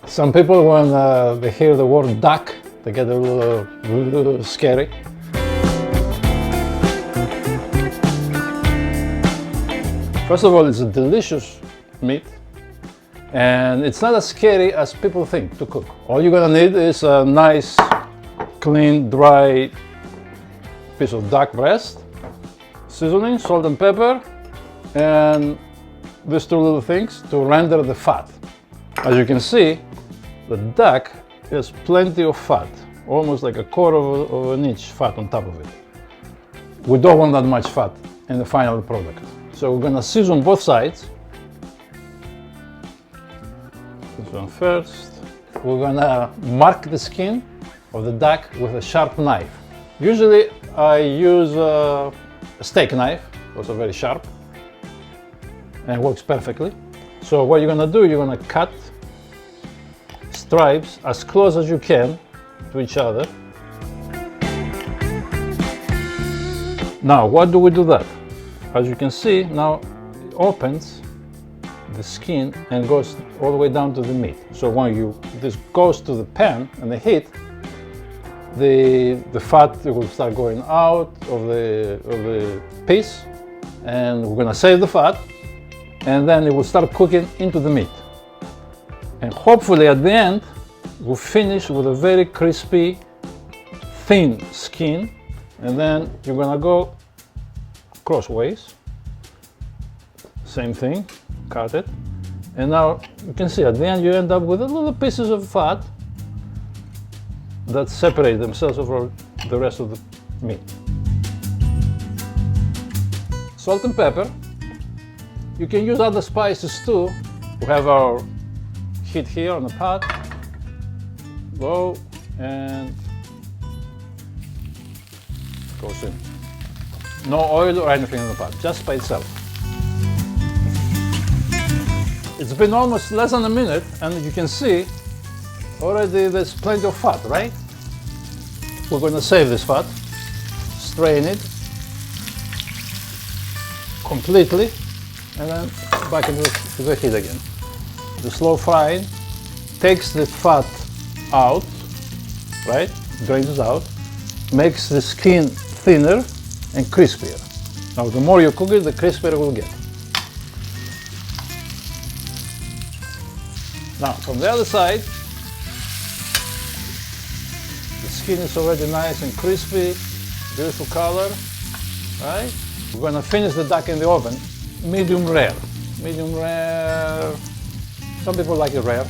Some people, when they hear the word duck, they get a little scary. First of all, it's a delicious meat, and it's not as scary as people think to cook. All you're gonna need is a nice, clean, dry piece of duck breast, seasoning, salt and pepper, and these two little things to render the fat. As you can see, the duck has plenty of fat, almost like a quarter of an inch fat on top of it. We don't want that much fat in the final product. So we're gonna season both sides. This one first. We're gonna mark the skin of the duck with a sharp knife. Usually I use a steak knife, also very sharp, and works perfectly. So what you're gonna do, you're gonna cut stripes as close as you can to each other. Now, why do we do that? As you can see, now it opens the skin and goes all the way down to the meat. So when this goes to the pan and the heat, the fat will start going out of the piece, and we're gonna save the fat, and then it will start cooking into the meat. And hopefully at the end, we'll finish with a very crispy, thin skin, and then you're gonna go crossways. Same thing, cut it. And now you can see at the end you end up with little pieces of fat that separate themselves from the rest of the meat. Salt and pepper. You can use other spices too. We have our heat here on the pot. Low, and goes in. No oil or anything in the pot, just by itself. It's been almost less than a minute, and you can see already there's plenty of fat, right? We're going to save this fat, strain it completely, and then back into the heat again. The slow frying takes the fat out, right? Drains it out, makes the skin thinner and crispier. Now, the more you cook it, the crispier it will get. Now, from the other side, the skin is already nice and crispy, beautiful color, right? We're gonna finish the duck in the oven, medium rare. Medium rare, some people like it rare,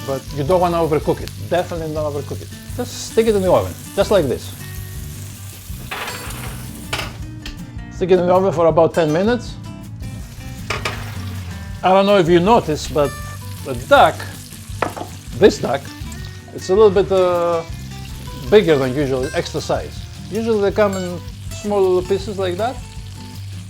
but you don't wanna overcook it. Definitely don't overcook it. Just stick it in the oven, just like this. Stick it in the oven for about 10 minutes. I don't know if you noticed, but the duck, this duck, it's a little bit bigger than usual, extra size. Usually they come in small little pieces like that,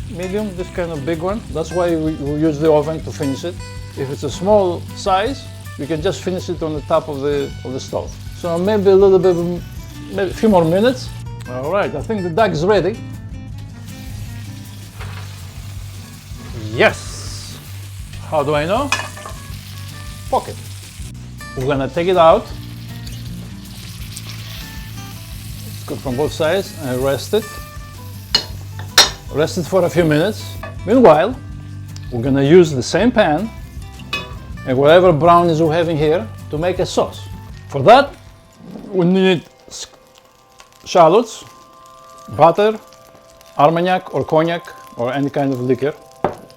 medium, this kind of big one. That's why we use the oven to finish it. If it's a small size, you can just finish it on the top of the stove. So maybe a little bit, maybe a few more minutes. All right, I think the duck is ready. Yes! How do I know? Poke it. We're gonna take it out. It's cooked from both sides and rest it. Rest it for a few minutes. Meanwhile, we're gonna use the same pan and whatever brownies we're having here to make a sauce. For that, we need shallots, butter, armagnac or cognac or any kind of liquor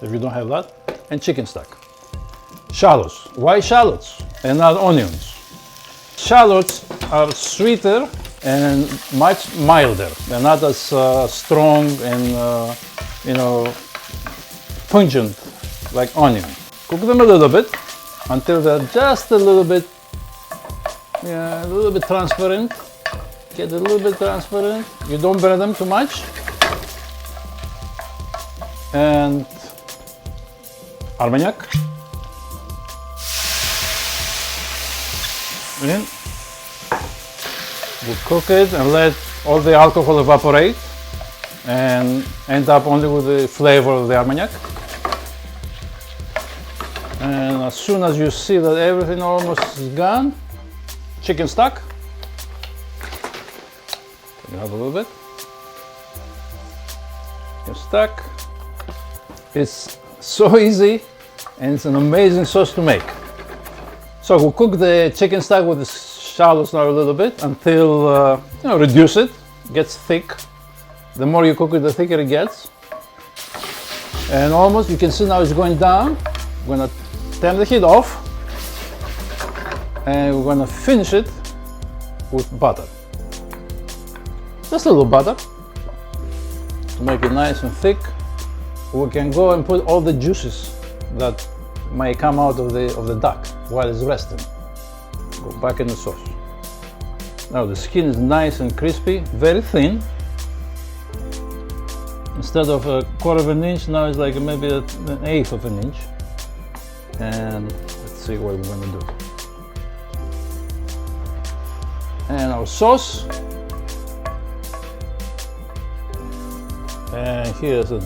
if you don't have that, and chicken stock. Shallots. Why shallots and not onions? Shallots are sweeter and much milder. They're not as strong and pungent like onion. Cook them a little bit until they're just a little bit transparent. Get a little bit transparent. You don't burn them too much. And armagnac. In. We'll cook it and let all the alcohol evaporate and end up only with the flavor of the armagnac. And as soon as you see that everything almost is gone, chicken stock. You have a little bit. Chicken stock. It's so easy and it's an amazing sauce to make. So we'll cook the chicken stock with the shallots now a little bit until reduce it, gets thick. The more you cook it, the thicker it gets. And almost, you can see now it's going down. We're gonna turn the heat off and we're gonna finish it with butter. Just a little butter to make it nice and thick. We can go and put all the juices that might come out of the duck while it's resting. Go back in the sauce. Now the skin is nice and crispy, very thin. Instead of a quarter of an inch, now it's like maybe an eighth of an inch. And let's see what we're gonna do. And our sauce. And here's a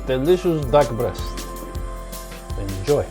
delicious duck breast. Enjoy.